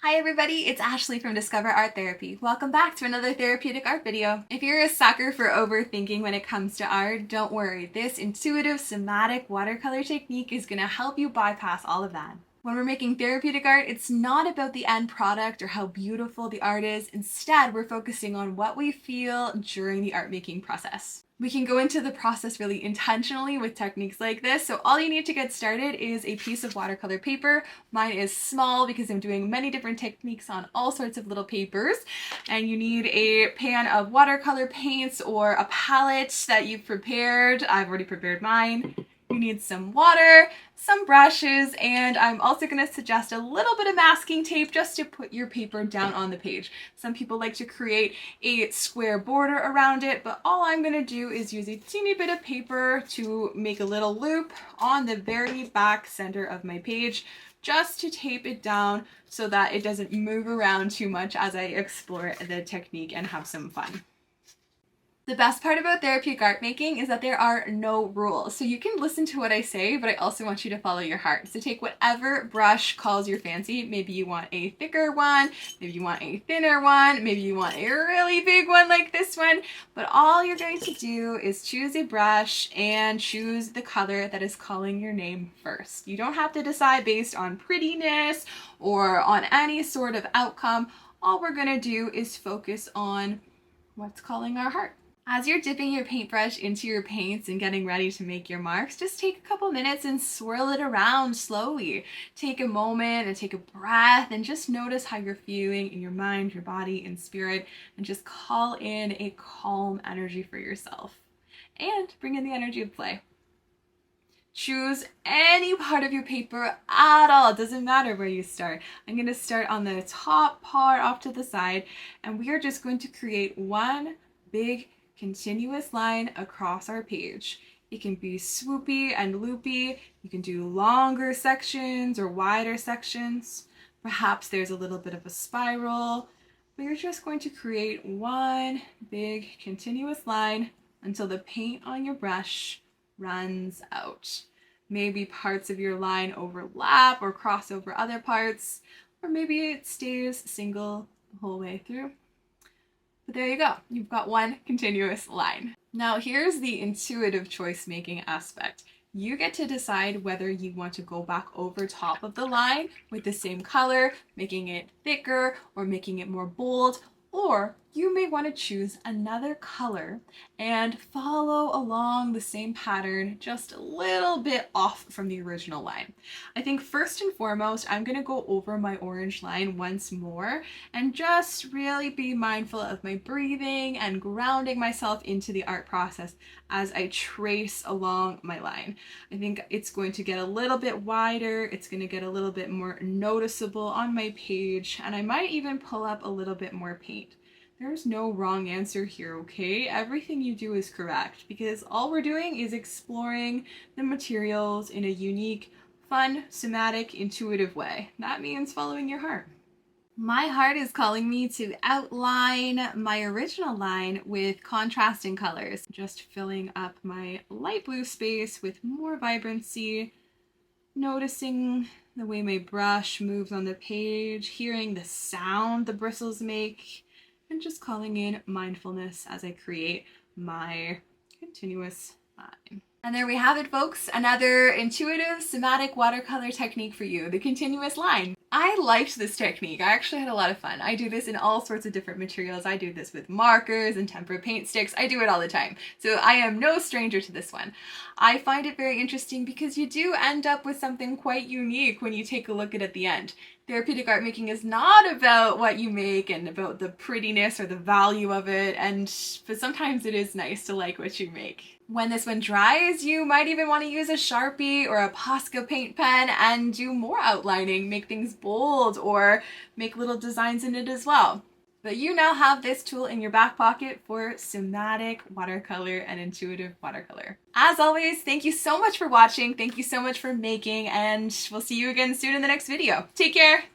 Hi everybody, it's Ashley from Discover Art Therapy. Welcome back to another therapeutic art video. If you're a sucker for overthinking when it comes to art, don't worry. This intuitive somatic watercolor technique is going to help you bypass all of that. When we're making therapeutic art, it's not about the end product or how beautiful the art is. Instead, we're focusing on what we feel during the art making process. We can go into the process really intentionally with techniques like this. So all you need to get started is a piece of watercolor paper. Mine is small because I'm doing many different techniques on all sorts of little papers. And you need a pan of watercolor paints or a palette that you've prepared. I've already prepared mine. You need some water, some brushes, and I'm also going to suggest a little bit of masking tape just to put your paper down on the page. Some people like to create a square border around it, but all I'm going to do is use a teeny bit of paper to make a little loop on the very back center of my page, just to tape it down so that it doesn't move around too much as I explore the technique and have some fun. The best part about therapeutic art making is that there are no rules. So you can listen to what I say, but I also want you to follow your heart. So take whatever brush calls your fancy. Maybe you want a thicker one, maybe you want a thinner one, maybe you want a really big one like this one. But all you're going to do is choose a brush and choose the color that is calling your name first. You don't have to decide based on prettiness or on any sort of outcome. All we're going to do is focus on what's calling our heart. As you're dipping your paintbrush into your paints and getting ready to make your marks, just take a couple minutes and swirl it around slowly. Take a moment and take a breath and just notice how you're feeling in your mind, your body, and spirit, and just call in a calm energy for yourself. And bring in the energy of play. Choose any part of your paper at all. It doesn't matter where you start. I'm going to start on the top part off to the side, and we are just going to create one big continuous line across our page. It can be swoopy and loopy. You can do longer sections or wider sections. Perhaps there's a little bit of a spiral, but you're just going to create one big continuous line until the paint on your brush runs out. Maybe parts of your line overlap or cross over other parts, or maybe it stays single the whole way through. But there you go, you've got one continuous line. Now here's the intuitive choice making aspect. You get to decide whether you want to go back over top of the line with the same color, making it thicker or making it more bold, or you may want to choose another color and follow along the same pattern just a little bit off from the original line. I think first and foremost, I'm going to go over my orange line once more and just really be mindful of my breathing and grounding myself into the art process as I trace along my line. I think it's going to get a little bit wider, it's going to get a little bit more noticeable on my page, and I might even pull up a little bit more paint. There's no wrong answer here, okay? Everything you do is correct because all we're doing is exploring the materials in a unique, fun, somatic, intuitive way. That means following your heart. My heart is calling me to outline my original line with contrasting colors, just filling up my light blue space with more vibrancy, noticing the way my brush moves on the page, hearing the sound the bristles make, and just calling in mindfulness as I create my continuous line. And there we have it, folks. Another intuitive somatic watercolor technique for you, the continuous line. I liked this technique. I actually had a lot of fun. I do this in all sorts of different materials. I do this with markers and tempera paint sticks. I do it all the time. So I am no stranger to this one. I find it very interesting because you do end up with something quite unique when you take a look at the end. Therapeutic art making is not about what you make and about the prettiness or the value of it, but sometimes it is nice to like what you make. When this one dries, you might even want to use a Sharpie or a Posca paint pen and do more outlining, make things bold, or make little designs in it as well. But you now have this tool in your back pocket for somatic watercolor and intuitive watercolor. As always, thank you so much for watching, thank you so much for making, and we'll see you again soon in the next video. Take care!